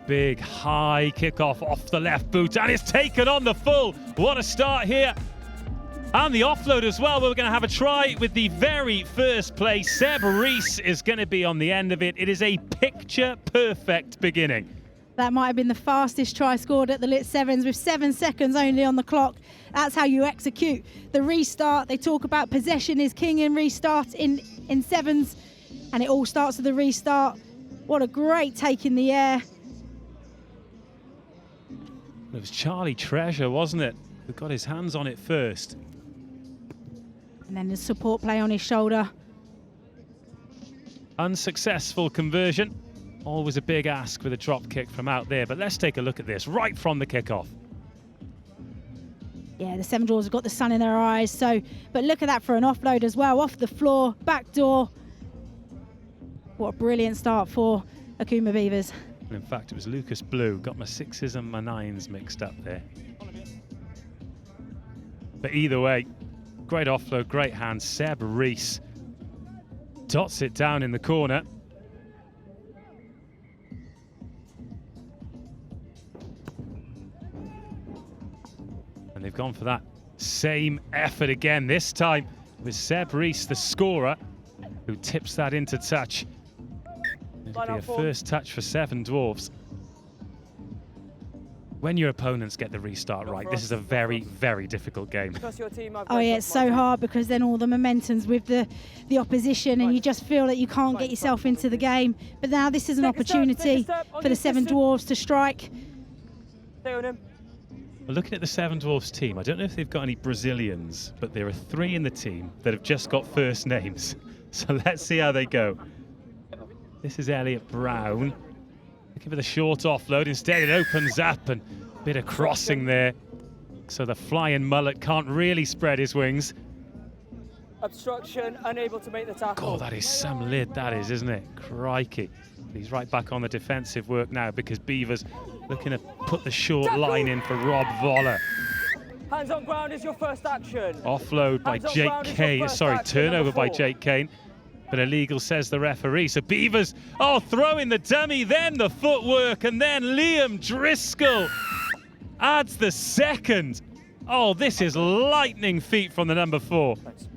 big high kickoff off the left boot, and it's taken on the full. What a start here. And the offload as well. We're going to have a try with the very first play. Seb Rees is going to be on the end of it. It is a picture-perfect beginning. That might have been the fastest try scored at the LIT7s with 7 seconds only on the clock. That's how you execute the restart. They talk about possession is king in restart in sevens, and it all starts with the restart. What a great take in the air. It was Charlie Treasure, wasn't it, who got his hands on it first. And then the support play on his shoulder. Unsuccessful conversion. Always a big ask with a drop kick from out there, but let's take a look at this right from the kickoff. Yeah, the Seven Dwarves have got the sun in their eyes, but look at that for an offload as well, off the floor, back door. What a brilliant start for Akuma Beavers. And in fact, it was Lucas Blue, got my 6s and my 9s mixed up there. But either way, great offload, great hand. Seb Rees dots it down in the corner. And they've gone for that same effort again, this time with Seb Rees, the scorer, who tips that into touch. It'll be a first touch for Seven Dwarves. When your opponents get the restart right, this is a very, very difficult game. Oh yeah, it's so hard because then all the momentum's with the opposition and you just feel that you can't get yourself into the game. But now this is an opportunity for the Seven Dwarves to strike. Stay on him. Well, looking at the Seven Dwarves team, I don't know if they've got any Brazilians, but there are 3 in the team that have just got first names. So let's see how they go. This is Elliot Brown. Looking for the short offload. Instead, it opens up and a bit of crossing there. So the flying mullet can't really spread his wings. Obstruction, unable to make the tackle. God, that is some lid, that is, isn't it? Crikey. He's right back on the defensive work now because Beavers looking to put the short line in for Rob Voller. Hands on ground is your first action. Offload by Jake Kane. Sorry, turnover by Jake Kane. But illegal, says the referee. So Beavers, throwing the dummy, then the footwork, and then Liam Driscoll adds the second. Oh, this is lightning feet from the number 4. Thanks.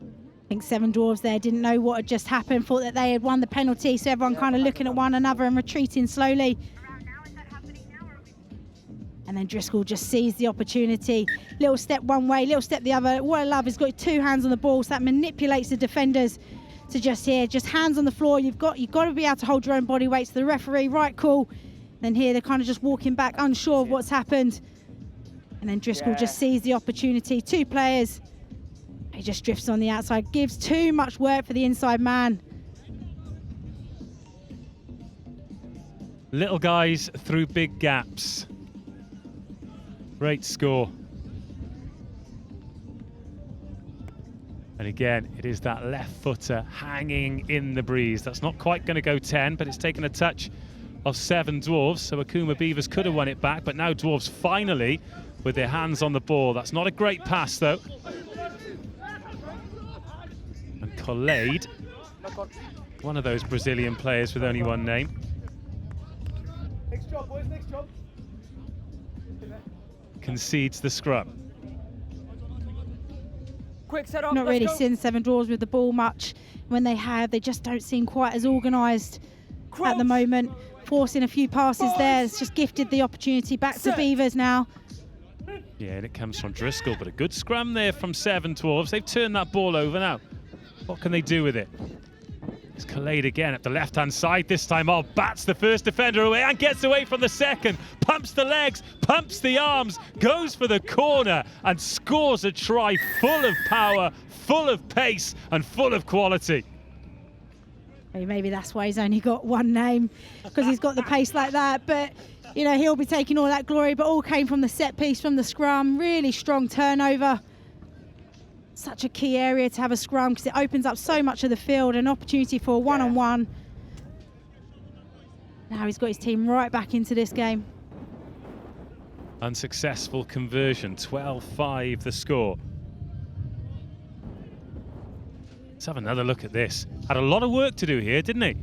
I think Seven Dwarves there didn't know what had just happened, thought that they had won the penalty, so everyone kind of looking at one another and retreating slowly. And then Driscoll just sees the opportunity. Little step one way, little step the other. What I love is got 2 hands on the ball, so that manipulates the defenders to just hands on the floor. You've got to be able to hold your own body weight. So the referee, right call. Then here they're kind of just walking back, unsure of what's happened. And then Driscoll just sees the opportunity. 2 players. He just drifts on the outside, gives too much work for the inside man. Little guys through big gaps. Great score. And again, it is that left footer hanging in the breeze. That's not quite going to go 10, but it's taken a touch of Seven Dwarves. So Akuma Beavers could have won it back, but now Dwarves finally with their hands on the ball. That's not a great pass, though. And Collade, one of those Brazilian players with only 1 name. Next job, boys, next job. Concedes the scrum. Quick set up. Not really seen Seven Dwarves with the ball much. When they have, they just don't seem quite as organised at the moment. Forcing a few passes there. It's just gifted the opportunity back to Beavers now. Yeah, and it comes from Driscoll, but a good scrum there from Seven Dwarves. They've turned that ball over now. What can they do with it? It's Collade again at the left-hand side. This time, bats the first defender away and gets away from the second. Pumps the legs, pumps the arms, goes for the corner and scores a try full of power, full of pace and full of quality. Maybe that's why he's only got 1 name, because he's got the pace like that. But, you know, he'll be taking all that glory, but all came from the set piece, from the scrum. Really strong turnover. Such a key area to have a scrum because it opens up so much of the field, an opportunity for a one-on-one. Now he's got his team right back into this game. Unsuccessful conversion, 12-5 the score. Let's have another look at this. Had a lot of work to do here, didn't he?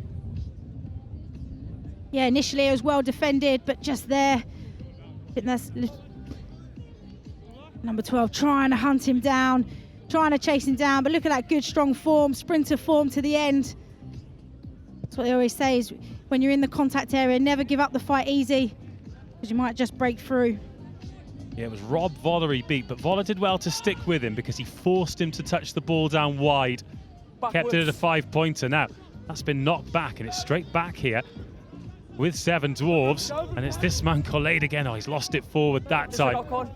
Yeah, initially it was well defended, but just there, I think that's number 12 trying to hunt him down, trying to chase him down, but look at that good strong form, sprinter form to the end. That's what they always say, is when you're in the contact area, never give up the fight easy, because you might just break through. Yeah, it was Rob Voller he beat, but Voller did well to stick with him because he forced him to touch the ball down wide. Kept it at a 5-pointer. Now, that's been knocked back, and it's straight back here with 7 Dwarves, and it's this man Khaled again. Oh, he's lost it forward that time.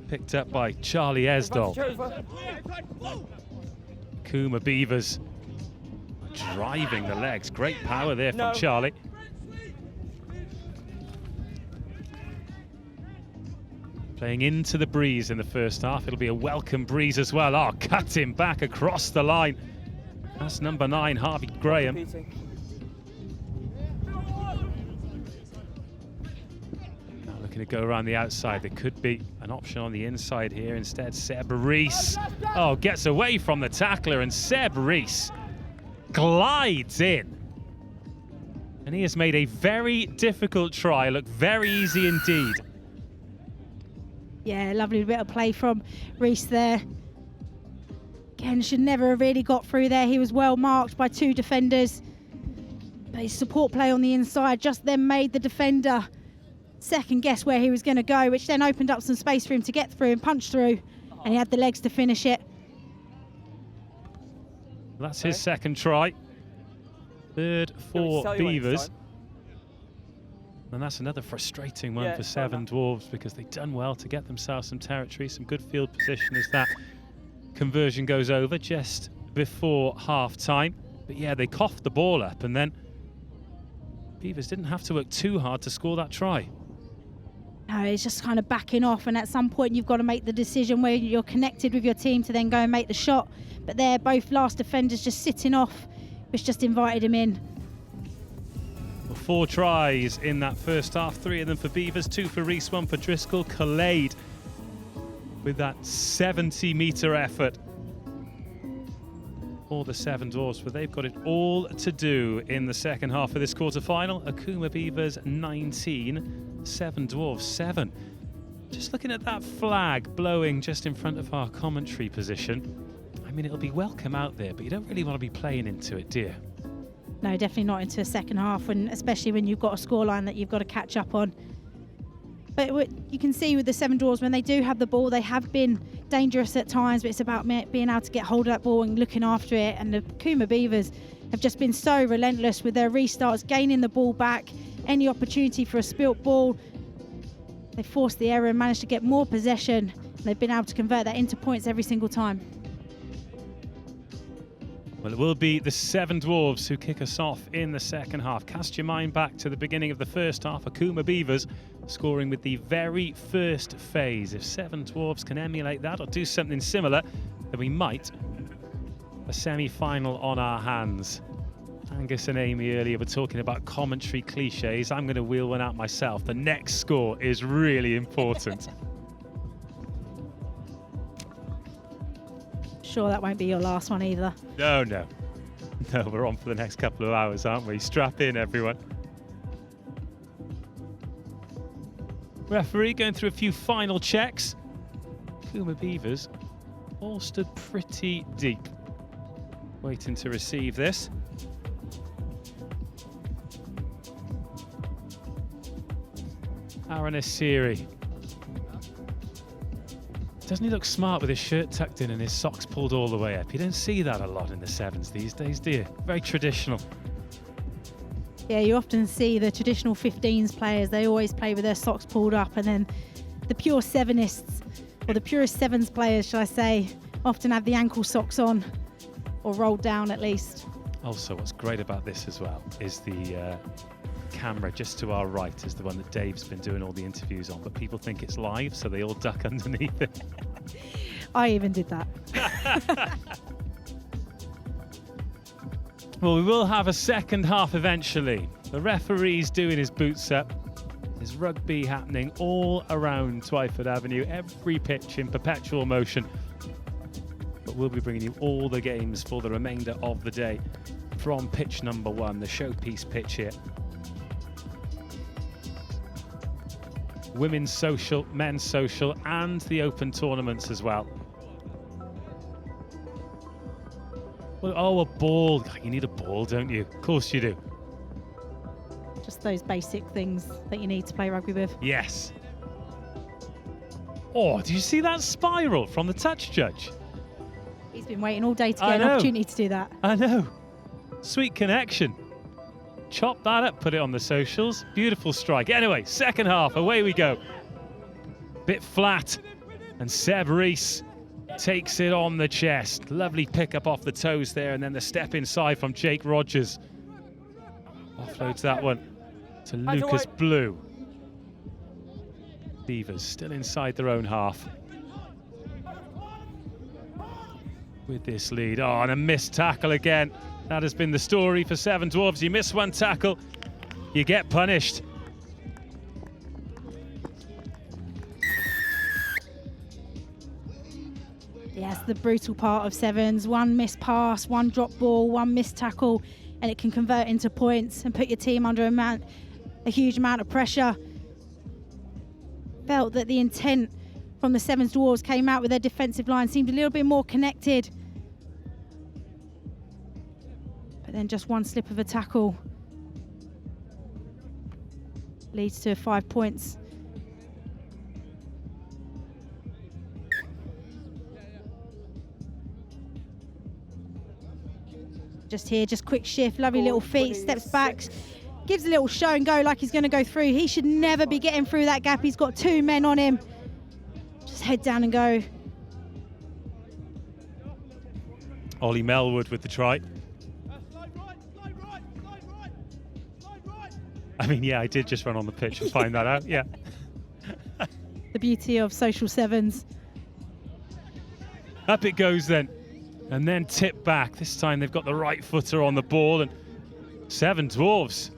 Picked up by Charlie Esdol. Akuma Beavers driving the legs. Great power there from Charlie. Playing into the breeze in the first half. It'll be a welcome breeze as well. Oh, cut him back across the line. That's number 9, Harvey Graham. Now looking to go around the outside. There could be an option on the inside here. Instead, Seb Rees. Oh, gets away from the tackler, and Seb Rees glides in. And he has made a very difficult try look very easy indeed. Yeah, lovely bit of play from Rees there. Again, should never have really got through there. He was well marked by 2 defenders. But his support play on the inside just then made the defender second guess where he was going to go, which then opened up some space for him to get through and punch through. And he had the legs to finish it. That's his second try. Third for Beavers. And that's another frustrating one for 7 Dwarves, because they've done well to get themselves some territory, some good field position as that conversion goes over just before half-time. But yeah, they coughed the ball up, and then Beavers didn't have to work too hard to score that try. No, it's just kind of backing off, and at some point you've got to make the decision where you're connected with your team to then go and make the shot. But they're both last defenders just sitting off, which just invited him in. 4 tries in that first half, 3 of them for Beavers, 2 for Rees, 1 for Driscoll. Khaled with that 70-metre effort for the 7 Dwarves, but they've got it all to do in the second half of this quarter-final. Akuma Beavers 19, 7 Dwarves 7. Just looking at that flag blowing just in front of our commentary position, I mean, it'll be welcome out there, but you don't really want to be playing into it, do you? No, definitely not into a second half, and especially when you've got a scoreline that you've got to catch up on. But you can see with the 7 Dwarves, when they do have the ball, they have been dangerous at times, but it's about being able to get hold of that ball and looking after it. And the Akuma Beavers have just been so relentless with their restarts, gaining the ball back, any opportunity for a spilt ball. They forced the error and managed to get more possession. And they've been able to convert that into points every single time. Well, it will be the 7 Dwarves who kick us off in the second half. Cast your mind back to the beginning of the first half. Akuma Beavers scoring with the very first phase. If 7 Dwarves can emulate that or do something similar, then we might have a semi-final on our hands. Angus and Amy earlier were talking about commentary cliches. I'm going to wheel one out myself. The next score is really important. Sure, that won't be your last one either. No, we're on for the next couple of hours, aren't we? Strap in, everyone. Referee going through a few final checks. Akuma Beavers all stood pretty deep, waiting to receive this. Aaron Asiri. Doesn't he look smart with his shirt tucked in and his socks pulled all the way up? You don't see that a lot in the 7s these days, do you? Very traditional. Yeah, you often see the traditional 15s players, they always play with their socks pulled up, and then the pure 7ists, or the purest 7s players, shall I say, often have the ankle socks on, or rolled down at least. Also, what's great about this as well is the camera just to our right is the one that Dave's been doing all the interviews on, but people think it's live, so they all duck underneath it. I even did that. Well, we will have a second half eventually. The referee's doing his boots up. There's rugby happening all around Twyford Avenue, every pitch in perpetual motion. But we'll be bringing you all the games for the remainder of the day from pitch number 1, the showpiece pitch here women's social, men's social, and the open tournaments as well. Well, oh, a ball. You need a ball, don't you? Of course you do. Just those basic things that you need to play rugby with. Yes. Oh, did you see that spiral from the touch judge? He's been waiting all day to get an opportunity to do that. I know. Sweet connection. Chop that up, put it on the socials. Beautiful strike. Anyway, second half, away we go. Bit flat, and Seb Rees takes it on the chest. Lovely pick up off the toes there, and then the step inside from Jake Rogers. Offloads that one to Lucas Blue. Beavers still inside their own half with this lead. Oh, and a missed tackle again. That has been the story for Seven Dwarves. You miss one tackle, you get punished. Yes, the brutal part of Sevens. One missed pass, one drop ball, one missed tackle, and it can convert into points and put your team under a huge amount of pressure. Felt that the intent from the Sevens Dwarves came out with their defensive line, seemed a little bit more connected. But then just one slip of a tackle leads to 5 points. Just here, just quick shift, lovely little feet, steps back, gives a little show and go like he's going to go through. He should never be getting through that gap. He's got 2 men on him. Just head down and go. Ollie Melwood with the try. I mean, yeah, I did just run on the pitch and find that out, yeah. The beauty of social sevens. Up it goes then. And then tip back. This time they've got the right footer on the ball, and Seven Dwarves.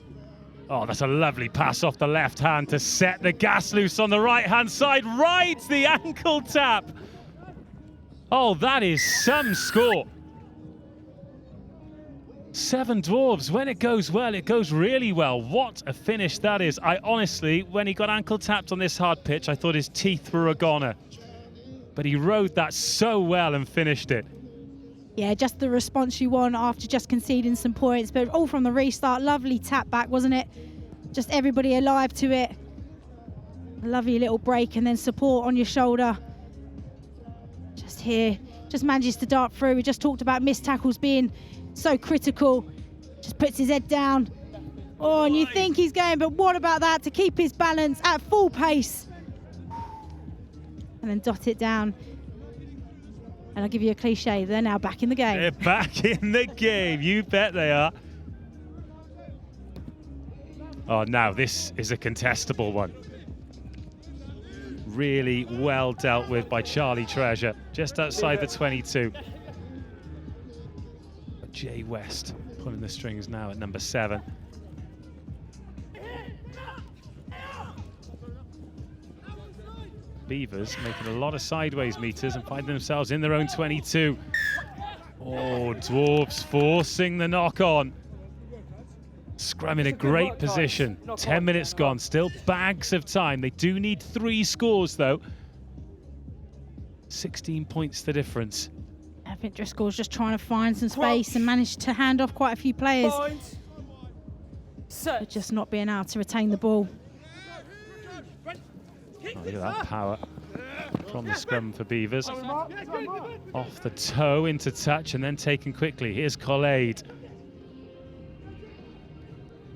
Oh, that's a lovely pass off the left hand to set the gas loose on the right hand side. Rides the ankle tap. Oh, that is some score. Seven Dwarves, when it goes well, it goes really well. What a finish that is. I honestly, when he got ankle tapped on this hard pitch, I thought his teeth were a goner. But he rode that so well and finished it. Yeah, just the response you want after just conceding some points, but all from the restart. Lovely tap back, wasn't it? Just everybody alive to it. A lovely little break and then support on your shoulder. Just here, just manages to dart through. We just talked about missed tackles being so critical. Just puts his head down. Oh, and you think he's going, but what about that to keep his balance at full pace? And then dot it down. And I'll give you a cliche, they're now back in the game. They're back in the game, you bet they are. Oh, now this is a contestable one. Really well dealt with by Charlie Treasure, just outside the 22. But Jay West pulling the strings now at number 7. Beavers making a lot of sideways meters and find themselves in their own 22. Oh, Dwarves forcing the knock on. Scrum in a great position. 10 minutes gone, still bags of time. They do need 3 scores though. 16 points the difference. I think Driscoll's just trying to find some space and managed to hand off quite a few players. But just not being able to retain the ball. Oh, look at that power from the scrum for Beavers. Off the toe into touch and then taken quickly. Here's Collade.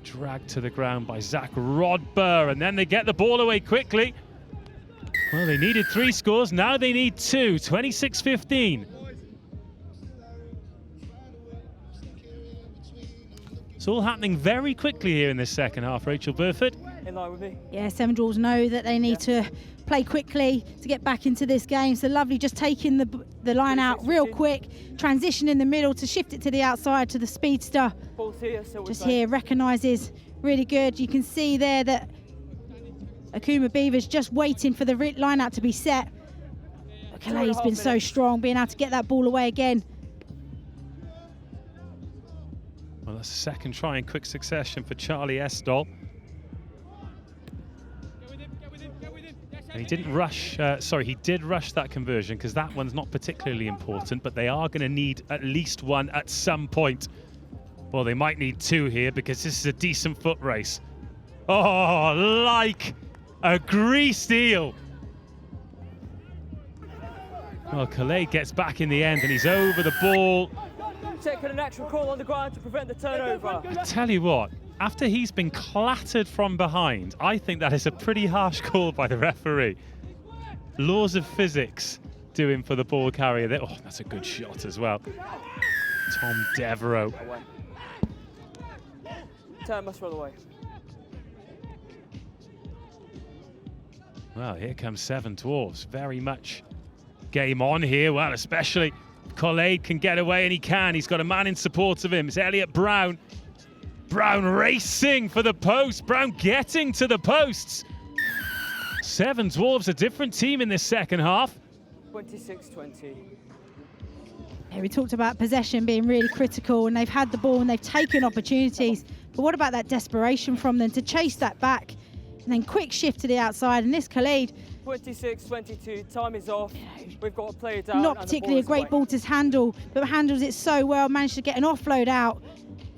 Dragged to the ground by Zach Rodber, and then they get the ball away quickly. Well, they needed 3 scores, now they need 2. 26-15. It's all happening very quickly here in this second half, Rachel Burford. In line with me. Yeah, Seven Dwarves know that they need to play quickly to get back into this game. So lovely just taking the line out real quick, transition in the middle to shift it to the outside to the speedster. Just here, recognises really good. You can see there that Akuma Beavers just waiting for the line out to be set. Calais's been so strong, being able to get that ball away again. Well, that's a second try in quick succession for Charlie Estall. He didn't rush, he did rush that conversion because that one's not particularly important, but they are going to need at least one at some point. Well, they might need two here because this is a decent foot race. Oh, like a greased eel. Well, Calais gets back in the end and he's over the ball. Taking a natural call on the ground to prevent the turnover. I tell you what, after he's been clattered from behind, I think that is a pretty harsh call by the referee. Laws of physics do him for the ball carrier there. Oh, that's a good shot as well. Tom Devereaux. Turn must roll away. Well, here comes Seven Dwarves. Very much game on here. Well, especially Collade can get away, and he can. He's got a man in support of him. It's Elliot Brown. Brown racing for the post. Brown getting to the posts. Seven Dwarves, a different team in this second half. 26-20. Yeah, we talked about possession being really critical, and they've had the ball and they've taken opportunities. But what about that desperation from them to chase that back? And then quick shift to the outside, and this Khalid. 26-22, time is off. We've got to play it down. Not particularly a great ball to handle, but handles it so well, managed to get an offload out.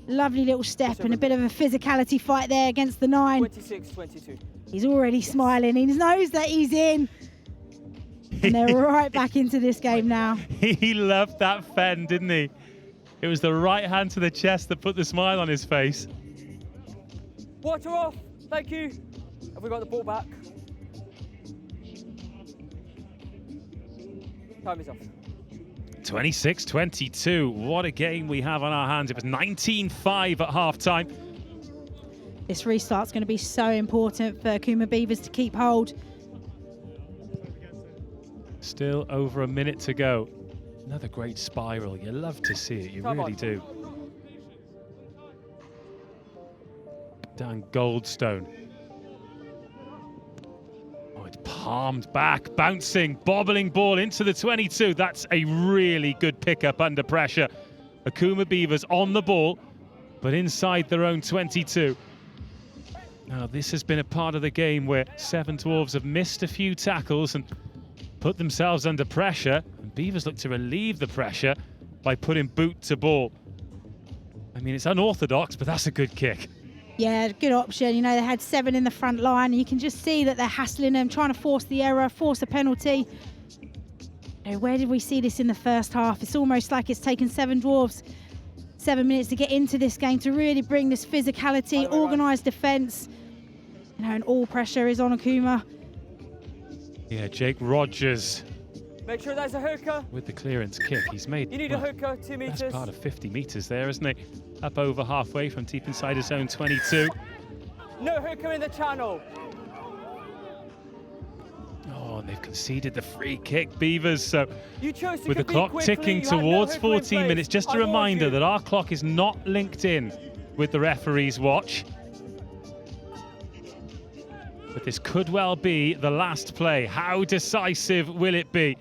Lovely little step and a bit of a physicality fight there against the 9. 26-22. He's already smiling. He knows that he's in. And they're right back into this game now. He loved that fend, didn't he? It was the right hand to the chest that put the smile on his face. Water off. Thank you. Have we got the ball back? Time is off. 26-22. What a game we have on our hands. It was 19-5 at half-time. This restart's going to be so important for Akuma Beavers to keep hold. Still over a minute to go. Another great spiral. You love to see it. You really do. Dan Goldstone. Oh, it's palmed back, bouncing, bobbling ball into the 22. That's a really good pickup under pressure. Akuma Beavers on the ball, but inside their own 22. Now, this has been a part of the game where Seven Dwarves have missed a few tackles and put themselves under pressure, and Beavers look to relieve the pressure by putting boot to ball. I mean, it's unorthodox, but that's a good kick. Yeah, good option. You know, they had 7 in the front line, and you can just see that they're hassling them, trying to force the error, force a penalty. You know, where did we see this in the first half? It's almost like it's taken Seven Dwarves 7 minutes to get into this game, to really bring this physicality, organised defence. You know, and all pressure is on Akuma. Yeah, Jake Rogers. Make sure there's a hooker. With the clearance kick, he's made. You need a hooker, 2 meters. That's part of 50 meters there, isn't he? Up over halfway from deep inside his own 22. No hooker in the channel. Oh, and they've conceded the free kick, Beavers. So you chose to with the clock quickly, ticking you towards 14 minutes, just a reminder that our clock is not linked in with the referee's watch. But this could well be the last play. How decisive will it be?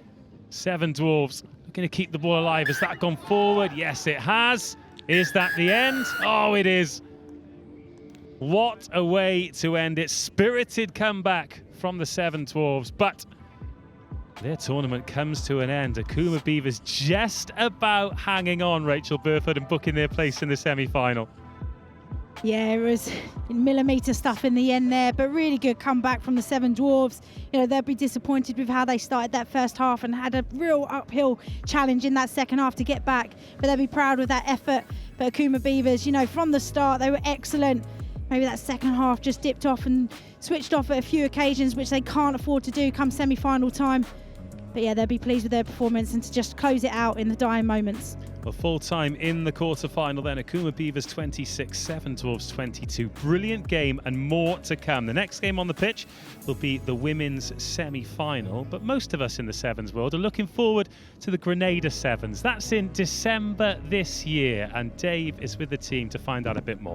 Seven Dwarves looking to keep the ball alive. Has that gone forward? Yes, it has. Is that the end? Oh, it is. What a way to end it. Spirited comeback from the Seven Dwarves, but their tournament comes to an end. Akuma Beavers just about hanging on, Rachel Burford, and booking their place in the semi-final. Yeah, it was millimetre stuff in the end there, but really good comeback from the Seven Dwarves. You know, they'll be disappointed with how they started that first half and had a real uphill challenge in that second half to get back, but they'll be proud with that effort. But Akuma Beavers, you know, from the start, they were excellent. Maybe that second half just dipped off and switched off at a few occasions, which they can't afford to do come semi-final time. But yeah, they'll be pleased with their performance and to just close it out in the dying moments. Well, full time in the quarter-final then. Akuma Beavers 26, Seven Dwarves 22. Brilliant game and more to come. The next game on the pitch will be the women's semi-final, but most of us in the Sevens world are looking forward to the Grenada Sevens. That's in December this year, and Dave is with the team to find out a bit more.